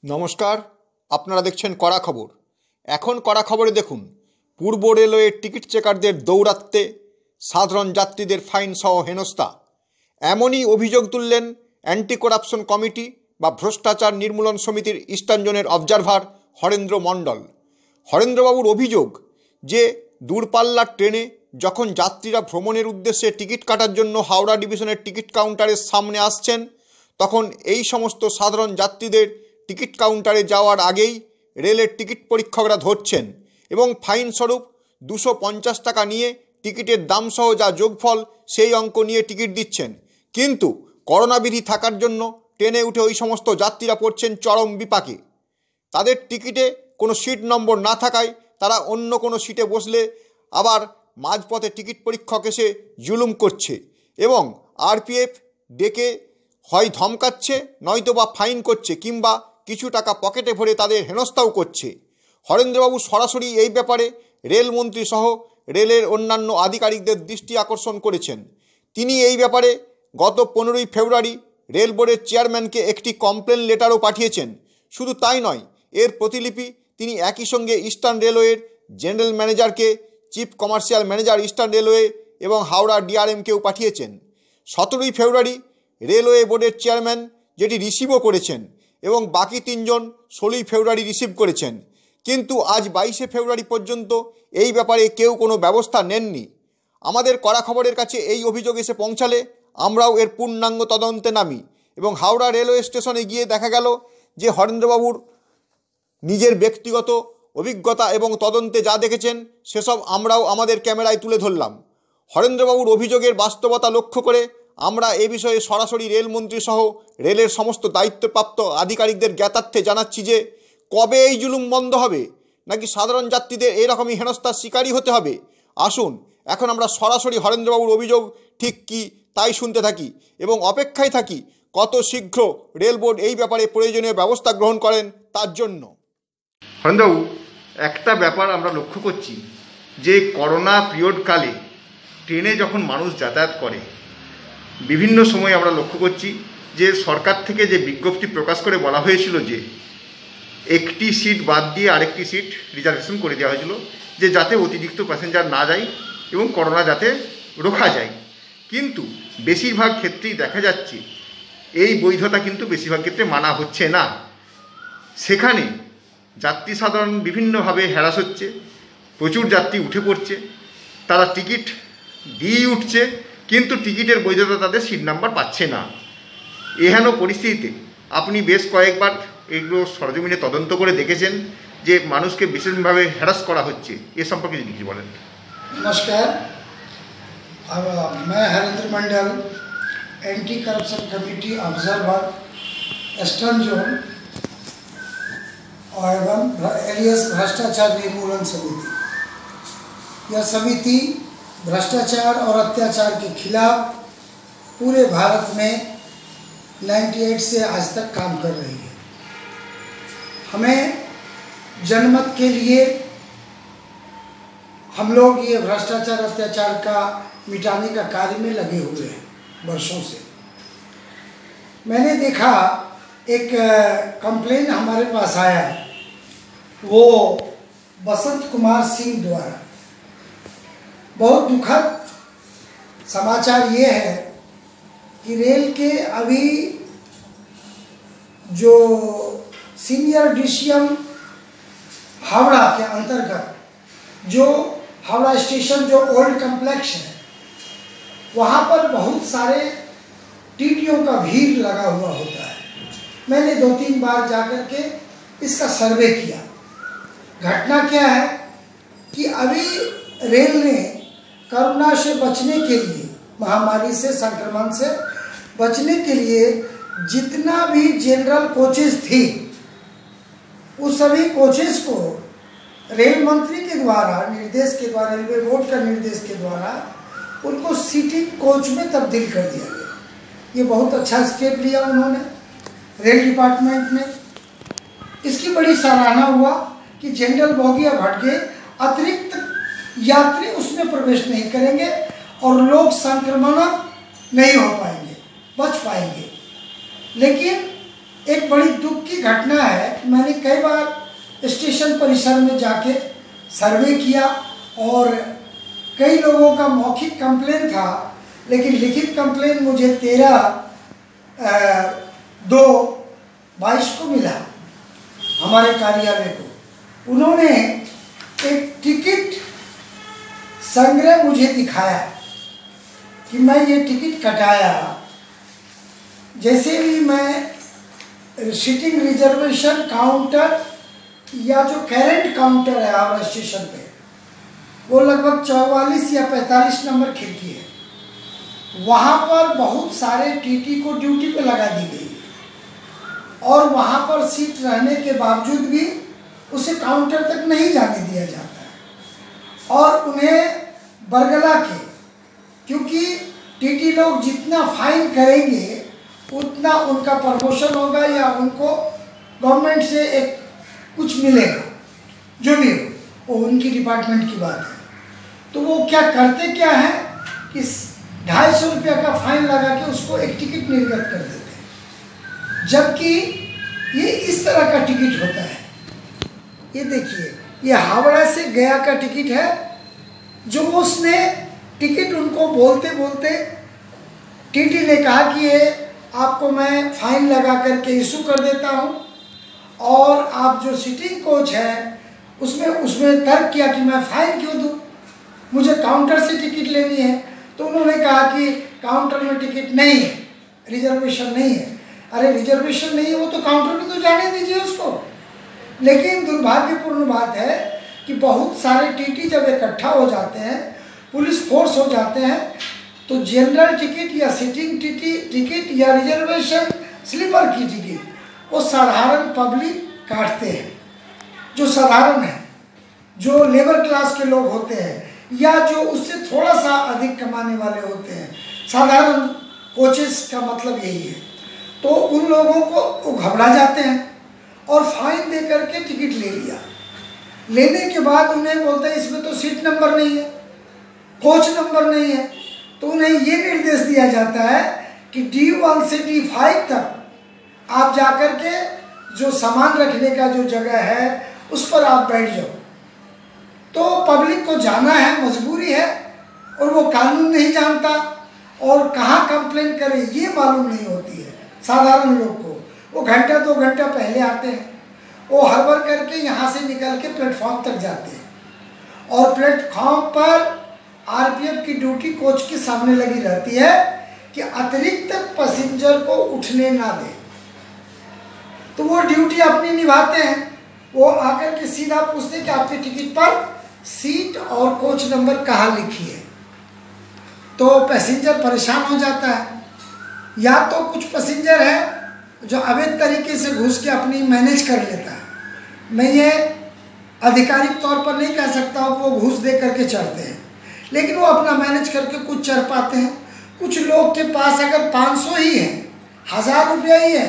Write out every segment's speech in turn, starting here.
নমস্কার, আপনারা দেখছেন কড়া খবর। এখন কড়া খবরে দেখুন, পূর্ব রেলওয়ের টিকিট চেকারদের দৌরাত্ম্যে সাধারণ যাত্রীদের ফাইন সহ হেনস্থা। এমনই অভিযোগ তুললেন অ্যান্টি করাপশন কমিটি বা ভ্রষ্টাচার নির্মূলন সমিতির ইস্টার্ন জোনের অবজারভার হরেন্দ্র মণ্ডল। হরেন্দ্রবাবুর অভিযোগ যে দূরপাল্লার ট্রেনে যখন যাত্রীরা ভ্রমণের উদ্দেশ্যে টিকিট কাটার জন্য হাওড়া ডিভিশনের টিকিট কাউন্টারের সামনে আসছেন, তখন এই সমস্ত সাধারণ যাত্রীদের টিকিট কাউন্টারে যাওয়ার আগেই রেলের টিকিট পরীক্ষকরা ধরছেন এবং ফাইন স্বরূপ 250 টাকা নিয়ে টিকিটের দামসহ যা যোগফল সেই অঙ্ক নিয়ে টিকিট দিচ্ছেন। কিন্তু করোনা বিধি থাকার জন্য ট্রেনে উঠে ওই সমস্ত যাত্রীরা পড়ছেন চরম বিপাকে। তাদের টিকিটে কোনো সিট নম্বর না থাকায় তারা অন্য কোনো সিটে বসলে আবার মাঝপথে টিকিট পরীক্ষক এসে জুলুম করছে এবং আরপিএফ ডেকে হয় ধমকাচ্ছে, নয়তোবা ফাইন করছে, কিংবা কিছু টাকা পকেটে ভরে তাদের হেনস্থাও করছে। হরেন্দ্রবাবু সরাসরি এই ব্যাপারে রেলমন্ত্রী সহ রেলের অন্যান্য আধিকারিকদের দৃষ্টি আকর্ষণ করেছেন। তিনি এই ব্যাপারে গত 15ই ফেব্রুয়ারি রেল বোর্ডের চেয়ারম্যানকে একটি কমপ্লেন লেটারও পাঠিয়েছেন। শুধু তাই নয়, এর প্রতিলিপি তিনি একই সঙ্গে ইস্টার্ন রেলওয়ের জেনারেল ম্যানেজারকে, chief commercial manager eastern railway এবং হাওড়া ডিআরএমকেও পাঠিয়েছেন। 17ই ফেব্রুয়ারি রেলওয়ে বোর্ডের চেয়ারম্যান যেটি রিসিভও করেছেন এবং বাকি 3 জন 16ই ফেব্রুয়ারি রিসিভ করেছেন। কিন্তু আজ 22শে ফেব্রুয়ারি পর্যন্ত এই ব্যাপারে কেউ কোনো ব্যবস্থা নেননি। আমাদের কড়া খবরের কাছে এই অভিযোগ এসে পৌঁছালে আমরাও এর পূর্ণাঙ্গ তদন্তে নামি এবং হাওড়া রেলওয়ে স্টেশনে গিয়ে দেখা গেল যে হরেন্দ্রবাবুর নিজের ব্যক্তিগত অভিজ্ঞতা এবং তদন্তে যা দেখেছেন সেসব আমরাও আমাদের ক্যামেরায় তুলে ধরলাম। হরেন্দ্রবাবুর অভিযোগের বাস্তবতা লক্ষ্য করে আমরা এ বিষয়ে সরাসরি রেলমন্ত্রী সহ রেলের সমস্ত দায়িত্বপ্রাপ্ত আধিকারিকদের জ্ঞাতার্থে জানাচ্ছি যে কবে এই জুলুম বন্ধ হবে, নাকি সাধারণ যাত্রীদের এরকমই হেনস্থার শিকারই হতে হবে। আসুন এখন আমরা সরাসরি হরেন্দ্রবাবুর অভিযোগ ঠিক কি তাই শুনতে থাকি এবং অপেক্ষায় থাকি কত শীঘ্র রেল বোর্ড এই ব্যাপারে প্রয়োজনীয় ব্যবস্থা গ্রহণ করেন তার জন্য। হরেন্দ্রবাবু, একটা ব্যাপার আমরা লক্ষ্য করছি যে করোনা পিরিয়ডকালে ট্রেনে যখন মানুষ যাতায়াত করে বিভিন্ন সময় আমরা লক্ষ্য করছি যে সরকার থেকে যে বিজ্ঞপ্তি প্রকাশ করে বলা হয়েছিল যে একটি সিট বাদ দিয়ে আরেকটি সিট রিজার্ভেশন করে দেওয়া হয়েছিল, যে যাতে অতিরিক্ত প্যাসেঞ্জার না যায় এবং করোনা যাতে রোখা যায়। কিন্তু বেশিরভাগ ক্ষেত্রেই দেখা যাচ্ছে এই বৈধতা কিন্তু বেশিরভাগ ক্ষেত্রে মানা হচ্ছে না। সেখানে যাত্রী সাধারণ বিভিন্নভাবে হ্যারাস হচ্ছে, প্রচুর যাত্রী উঠে পড়ছে, তারা টিকিট দিয়েই উঠছে কিন্তু টিকিটের বৈধতা তাদের সিট নাম্বার পাচ্ছে না। এহেন পরিস্থিতিতে আপনি বেশ কয়েকবার এগুলো সরজমিনে তদন্ত করে দেখেছেন যে মানুষকে বিশেষভাবে হ্যারাস করা হচ্ছে, এ সম্পর্কে যদি কিছু বলেন। नमस्कार, मैं Harendra Mandal, anti corruption committee observer eastern zone और एवं एलियस भ्रष्टाचार निर्मूलन समिति। यह समिति भ्रष्टाचार और अत्याचार के खिलाफ पूरे भारत में 98 से आज तक काम कर रही है। हमें जनमत के लिए हम लोग ये भ्रष्टाचार अत्याचार का मिटाने का कार्य में लगे हुए हैं वर्षों से। मैंने देखा एक कंप्लेन हमारे पास आया, वो बसंत कुमार सिंह द्वारा। बहुत दुखद समाचार ये है कि रेल के अभी जो सीनियर डीसीएम हावड़ा के अंतर्गत जो हावड़ा स्टेशन जो ओल्ड कम्प्लेक्स है, वहाँ पर बहुत सारे टीटीओ का भीड़ लगा हुआ होता है। मैंने 2-3 बार जाकर के इसका सर्वे किया। घटना क्या है कि अभी रेल ने कोरोना से बचने के लिए, महामारी से, संक्रमण से बचने के लिए जितना भी जनरल कोचेस थी, उस सभी कोचेस को रेल मंत्री के द्वारा निर्देश के द्वारा, रेलवे बोर्ड का निर्देश के द्वारा उनको सीटिंग कोच में तब्दील कर दिया गया। ये बहुत अच्छा स्टेप लिया उन्होंने, रेल डिपार्टमेंट ने। इसकी बड़ी सराहना हुआ कि जनरल बोगी अब हट गए, अतिरिक्त यात्री उसमें प्रवेश नहीं करेंगे और लोग संक्रमण नहीं हो पाएंगे, बच पाएंगे। लेकिन एक बड़ी दुख की घटना है। मैंने कई बार स्टेशन परिसर में जाके सर्वे किया और कई लोगों का मौखिक कंप्लेन था, लेकिन लिखित कंप्लेन मुझे 13/2/22 को मिला हमारे कार्यालय को। उन्होंने एक टिकट संग्रह मुझे दिखाया कि मैं ये टिकट कटाया, जैसे भी मैं सिटिंग रिजर्वेशन काउंटर या जो करेंट काउंटर है हावड़ा स्टेशन पे, वो लगभग 44 या 45 नंबर खिड़की है, वहाँ पर बहुत सारे टीटी को ड्यूटी पे लगा दी गई और वहाँ पर सीट रहने के बावजूद भी उसे काउंटर तक नहीं जाने दिया जाता है और उन्हें बरगला के, क्योंकि टीटी लोग जितना फाइन करेंगे उतना उनका प्रमोशन होगा या उनको गवर्नमेंट से एक कुछ मिलेगा, जो भी हो, वो उनकी डिपार्टमेंट की बात है। तो वो क्या करते क्या है कि 250 रुपया का फाइन लगा के उसको एक टिकट निर्गत कर देते हैं, जबकि ये इस तरह का टिकट होता है। ये देखिए, ये हावड़ा से गया का टिकट है, जो उसने टिकट उनको बोलते बोलते टीटी ने कहा कि ये आपको मैं फाइन लगा करके इशू कर देता हूँ, और आप जो सिटिंग कोच है उसमें तर्क किया कि मैं फाइन क्यों दूँ, मुझे काउंटर से टिकट लेनी है। तो उन्होंने कहा कि काउंटर में टिकट नहीं है, रिजर्वेशन नहीं है। अरे रिजर्वेशन नहीं है, वो तो काउंटर में तो जाने दीजिए उसको। लेकिन दुर्भाग्यपूर्ण बात है कि बहुत सारे टीटी जब इकट्ठा हो जाते हैं, पुलिस फोर्स हो जाते हैं, तो जनरल टिकट या सिटिंग टिकट या रिजर्वेशन स्लीपर की टिकट वो साधारण पब्लिक काटते हैं, जो साधारण है, जो लेबर क्लास के लोग होते हैं या जो उससे थोड़ा सा अधिक कमाने वाले होते हैं। साधारण कोचेस का मतलब यही है। तो उन लोगों को वो घबरा जाते हैं और फाइन दे करके टिकट ले लिया। लेने के बाद उन्हें बोलते हैं इसमें तो सीट नंबर नहीं है, कोच नंबर नहीं है। तो उन्हें ये निर्देश दिया जाता है कि D1 से D5 तक आप जाकर के जो सामान रखने का जो जगह है उस पर आप बैठ जाओ। तो पब्लिक को जाना है, मजबूरी है, और वो कानून नहीं जानता और कहाँ कंप्लेन करे ये मालूम नहीं होती है साधारण लोग को। वो घंटा 2 घंटा पहले आते हैं, वो हड़बड़ करके यहाँ से निकल के प्लेटफॉर्म तक जाते हैं और प्लेटफॉर्म पर आरपीएफ की ड्यूटी कोच के सामने लगी रहती है कि अतिरिक्त पैसेंजर को उठने ना दे। तो वो ड्यूटी अपनी निभाते हैं। वो आकर के सीधा पूछते हैं कि आपके टिकट पर सीट और कोच नंबर कहाँ लिखी है। तो पैसेंजर परेशान हो जाता है। या तो कुछ पैसेंजर है जो अवैध तरीके से घुस के अपनी मैनेज कर लेता है, मैं ये आधिकारिक तौर पर नहीं कह सकता हूँ वो घूस दे करके चढ़ते हैं, लेकिन वो अपना मैनेज करके कुछ चढ़ पाते हैं। कुछ लोग के पास अगर 500 ही है, 1000 रुपया ही है,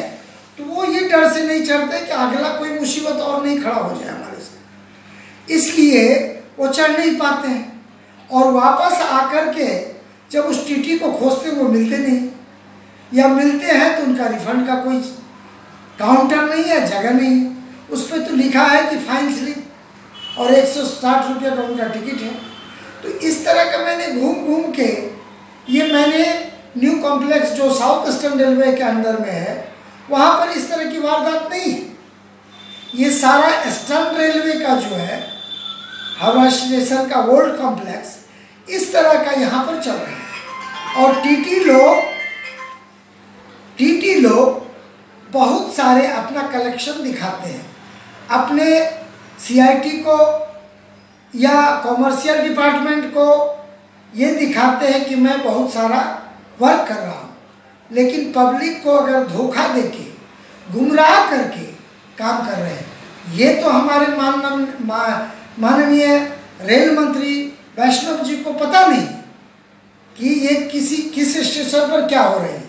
तो वो ये डर से नहीं चढ़ते कि अगला कोई मुसीबत और नहीं खड़ा हो जाए हमारे से, इसलिए वो चढ़ नहीं पाते हैं। और वापस आकर के जब उस टीटी को खोजते वो मिलते नहीं, या मिलते हैं तो उनका रिफंड का कोई काउंटर नहीं है, जगह नहीं है। उस पर तो लिखा है कि फाइन स्लिप और 160 रुपये का उनका टिकट है। तो इस तरह का मैंने घूम घूम के मैंने न्यू कॉम्प्लेक्स जो साउथ ईस्टर्न रेलवे के अंदर में है वहाँ पर इस तरह की वारदात नहीं है। ये सारा ईस्टर्न रेलवे का जो है हावड़ा स्टेशन का ओल्ड कॉम्प्लेक्स इस तरह का यहाँ पर चल रहा है। और टीटी लोग बहुत सारे अपना कलेक्शन दिखाते हैं, अपने सीआईटी को या कॉमर्शियल डिपार्टमेंट को ये दिखाते हैं कि मैं बहुत सारा वर्क कर रहा हूँ, लेकिन पब्लिक को अगर धोखा देके गुमराह करके काम कर रहे हैं। ये तो हमारे माननीय रेल मंत्री वैष्णव जी को पता नहीं कि ये किस स्टेशन पर क्या हो रही है।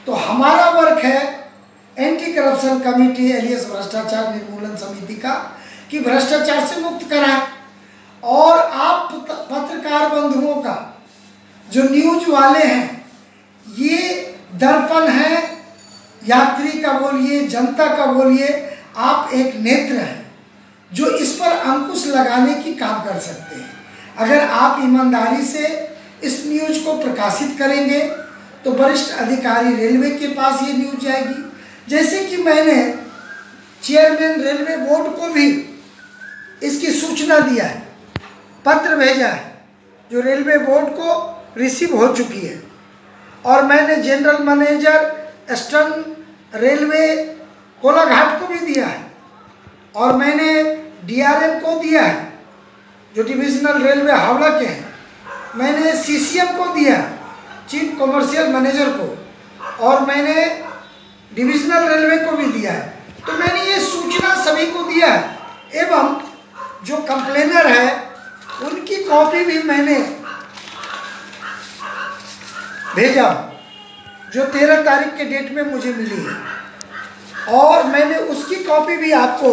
तो हमारा वर्क है एंटी करप्शन कमेटी एलियस भ्रष्टाचार निर्मूलन समिति का कि भ्रष्टाचार से मुक्त कराएं। और आप पत्रकार बंधुओं का जो न्यूज वाले हैं, ये दर्पण है यात्री का बोलिए, जनता का बोलिए, आप एक नेत्र हैं जो इस पर अंकुश लगाने की काम कर सकते हैं। अगर आप ईमानदारी से इस न्यूज को प्रकाशित करेंगे तो वरिष्ठ अधिकारी रेलवे के पास ये न्यूज जाएगी। जैसे कि मैंने चेयरमैन रेलवे बोर्ड को भी इसकी सूचना दिया है, पत्र भेजा है, जो रेलवे बोर्ड को रिसीव हो चुकी है। और मैंने general manager eastern railway Kolaghat को भी दिया है, और मैंने डीआरएम को दिया है जो डिविजनल रेलवे हावड़ा के हैं। मैंने सीसीएम को दिया, चीफ कमर्शियल मैनेजर को, और मैंने डिविजनल रेलवे को भी दिया है। तो मैंने ये सूचना सभी को दिया है, एवं जो कंप्लेनर है उनकी कॉपी भी मैंने भेजा जो 13 तारीख के डेट में मुझे मिली है, और मैंने उसकी कॉपी भी आपको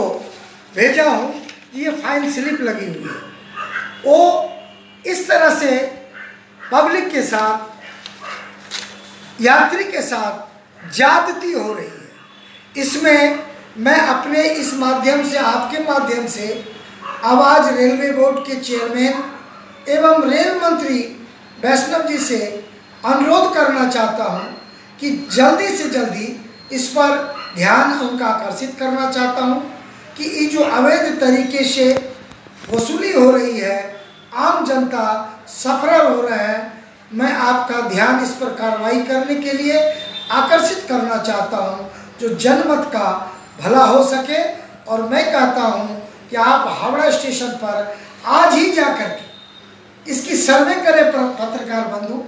भेजा हूँ। ये फाइन स्लिप लगी हुई है। वो इस तरह से पब्लिक के साथ, यात्री के साथ ज्यादती हो रही है। इसमें मैं अपने इस माध्यम से, आपके माध्यम से आवाज रेलवे बोर्ड के चेयरमैन एवं रेल मंत्री वैष्णव जी से अनुरोध करना चाहता हूं कि जल्दी से जल्दी इस पर ध्यान उनका आकर्षित करना चाहता हूं कि ये जो अवैध तरीके से वसूली हो रही है, आम जनता सफर हो रहा है, मैं आपका ध्यान इस पर कार्रवाई करने के लिए आकर्षित करना चाहता हूं, जो जनमत का भला हो सके। और मैं कहता हूं कि आप हावड़ा स्टेशन पर आज ही जाकर के इसकी सर्वे करें, पत्रकार बंधु,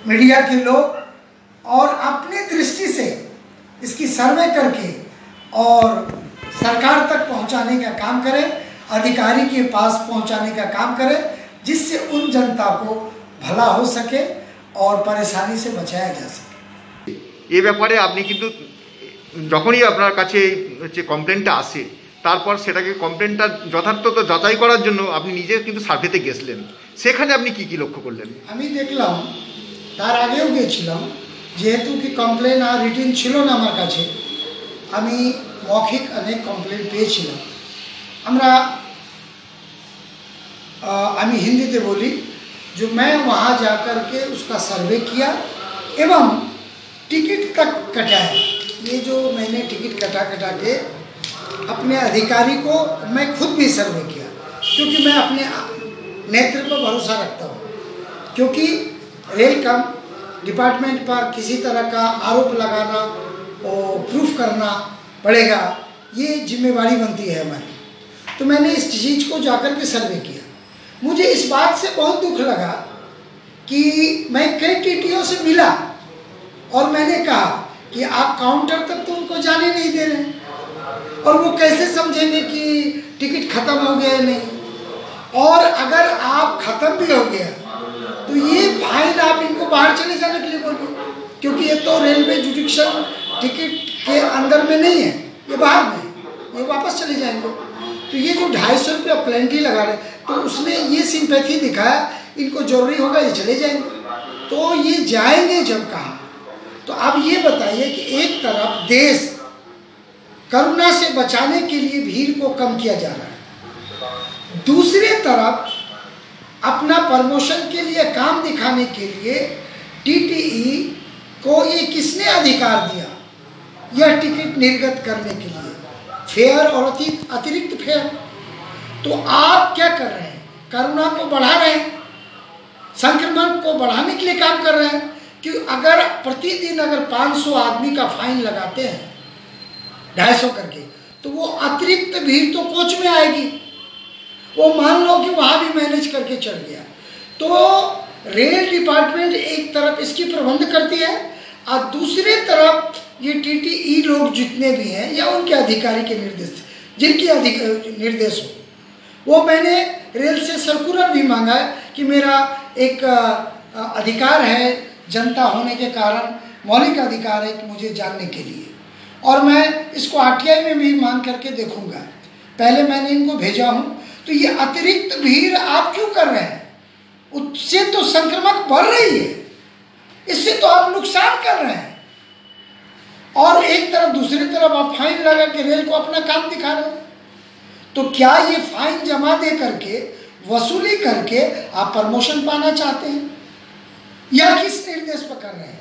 मीडिया के लोग, और अपनी दृष्टि से इसकी सर्वे करके और सरकार तक पहुंचाने का काम करें, अधिकारी के पास पहुंचाने का काम करें, जिससे उन जनता को भला हो सके और परेशानी से बचाया जा सके। এই ব্যাপারে আপনি কিন্তু যখনই আপনার কাছে হচ্ছে কমপ্লেনটা আসে, তারপর সেটাকে কমপ্লেনটা যথার্থতা যাচাই করার জন্য আপনি নিজে কিন্তু সার্ভেতে গেছিলেন। সেখানে আপনি কি কি লক্ষ্য করলেন? আমি দেখলাম, তার আগেও গিয়েছিলাম, যেহেতু কি কমপ্লেন আর রিটিন ছিল না আমার কাছে, আমি মৌখিক অনেক কমপ্লেন পেয়েছিলাম। আমি হিন্দিতে বলি, जो मैं वहाँ जाकर के उसका सर्वे किया एवं टिकट तक कटाया। ये जो मैंने टिकट कटा के अपने अधिकारी को मैं खुद भी सर्वे किया, क्योंकि मैं अपने नेतृत्व पर भरोसा रखता हूँ। क्योंकि रेल कम डिपार्टमेंट पर किसी तरह का आरोप लगाना और प्रूफ करना पड़ेगा, ये जिम्मेवारी बनती है हमारी। तो मैंने इस चीज़ को जाकर के सर्वे किया। मुझे इस बात से बहुत दुख लगा कि मैं कई टीटीओ से मिला और मैंने कहा कि आप काउंटर तक तो उनको जाने नहीं दे रहे, और वो कैसे समझेंगे कि टिकट ख़त्म हो गया है नहीं। और अगर आप ख़त्म भी हो गया तो ये फाइन आप इनको बाहर चले जाने के लिए बोलिए, क्योंकि ये तो रेलवे जुडिक्शल टिकट के अंदर में नहीं है, ये बाहर में, ये वापस चले जाएंगे। तो ये जो 250 रुपया प्लेंटी लगा रहे, तो उसने ये सिंपैथी दिखाया, इनको जरूरी होगा ये चले जाएंगे। तो ये जाएंगे जब कहाँ? तो अब ये बताइए कि एक तरफ देश करुणा से बचाने के लिए भीड़ को कम किया जा रहा है, दूसरी तरफ अपना प्रमोशन के लिए, काम दिखाने के लिए टीटीई को ये किसने अधिकार दिया यह टिकट निर्गत करने के लिए, फेयर और अतिरिक्त फेयर? तो आप क्या कर रहे हैं? करुणा को बढ़ा रहे हैं, संक्रमण को बढ़ाने के लिए काम कर रहे हैं। कि अगर प्रतिदिन अगर 500 आदमी का फाइन लगाते हैं 250 करके, तो वो अतिरिक्त भीड़ तो कोच में आएगी। वो मान लो कि वहाँ भी मैनेज करके चढ़ गया, तो रेल डिपार्टमेंट एक तरफ इसकी प्रबंध करती है, और दूसरी तरफ ये टीटीई लोग जितने भी हैं या उनके अधिकारी के निर्देश, जिनके निर्देश हो, वो मैंने रेल से सर्कुलर भी मांगा है कि मेरा एक अधिकार है, जनता होने के कारण मौलिक अधिकार है कि मुझे जानने के लिए, और मैं इसको आरटीआई में भी मांग करके देखूंगा। पहले मैंने इनको भेजा हूँ। तो ये अतिरिक्त भीड़ आप क्यों कर रहे हैं? उससे तो संक्रमण बढ़ रही है, इससे तो आप नुकसान कर रहे हैं। और एक तरफ दूसरी तरफ आप फाइन लगा के रेल को अपना काम दिखा रहे हैं। तो क्या ये फाइन जमा दे करके, वसूली करके आप प्रमोशन पाना चाहते हैं या किस निर्देश पर कर रहे हैं?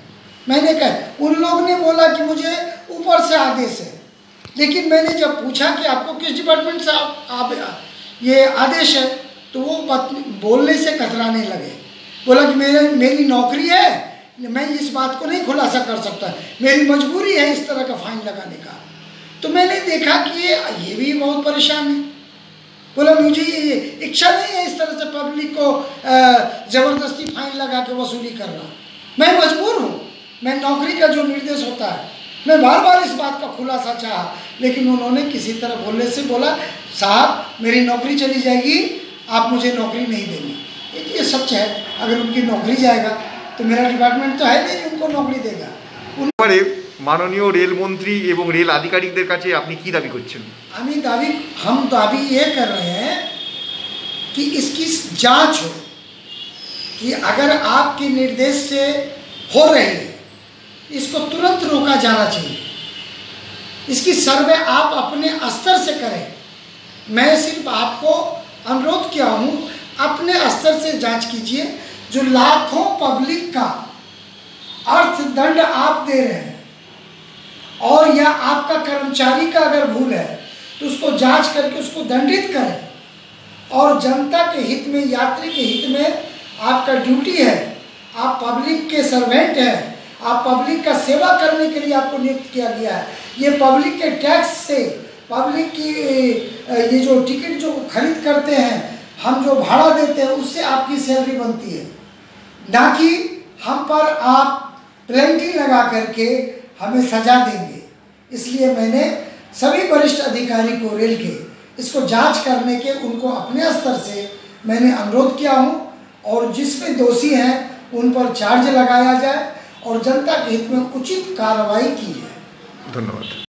मैंने कहा, उन लोगों ने बोला कि मुझे ऊपर से आदेश है, लेकिन मैंने जब पूछा कि आपको किस डिपार्टमेंट से आप ये आदेश है, तो वो बोलने से कतराने लगे। बोला कि मेरी नौकरी है, मैं इस बात को नहीं खुलासा कर सकता, मेरी मजबूरी है इस तरह का फाइन लगाने का। तो मैंने देखा कि ये भी बहुत परेशान है। बोला मुझे ये इच्छा नहीं है इस तरह से पब्लिक को ज़बरदस्ती फाइन लगा के वसूली करना। मैं मजबूर हूँ, मैं नौकरी का जो निर्देश होता है, मैं बार बार इस बात का खुलासा चाहा, लेकिन उन्होंने किसी तरह बोलने से बोला, साहब मेरी नौकरी चली जाएगी, आप मुझे नौकरी नहीं देंगे। ये सच है, अगर उनकी नौकरी जाएगा तो मेरा डिपार्टमेंट तो है नहीं उनको नौकरी देगा। माननीय रेलमंत्री एवं रेल आधिकारिकদের কাছে আপনি কি দাবি করছেন? हम दावी ये कर रहे हैं कि इसकी जांच हो, कि अगर आपके निर्देश से हो रही है, इसको तुरंत रोका जाना चाहिए। इसकी सर्वे आप अपने स्तर से करें। मैं सिर्फ आपको अनुरोध किया हूँ, अपने स्तर से जांच कीजिए। जो लाखों पब्लिक का अर्थदंड आप दे रहे हैं और या आपका कर्मचारी का अगर भूल है तो उसको जांच करके उसको दंडित करें। और जनता के हित में, यात्री के हित में आपका ड्यूटी है, आप पब्लिक के सर्वेंट हैं, आप पब्लिक का सेवा करने के लिए आपको नियुक्त किया गया है। ये पब्लिक के टैक्स से, पब्लिक की ये जो टिकट जो खरीद करते हैं, हम जो भाड़ा देते हैं, उससे आपकी सैलरी बनती है, ना कि हम पर आप प्लेंटी लगा करके हमें सजा देंगे। इसलिए मैंने सभी वरिष्ठ अधिकारी को रेल के इसको जांच करने के उनको अपने स्तर से मैंने अनुरोध किया हूं, और जिसमें दोषी हैं उन पर चार्ज लगाया जाए और जनता के हित में उचित कार्रवाई की जाए। धन्यवाद।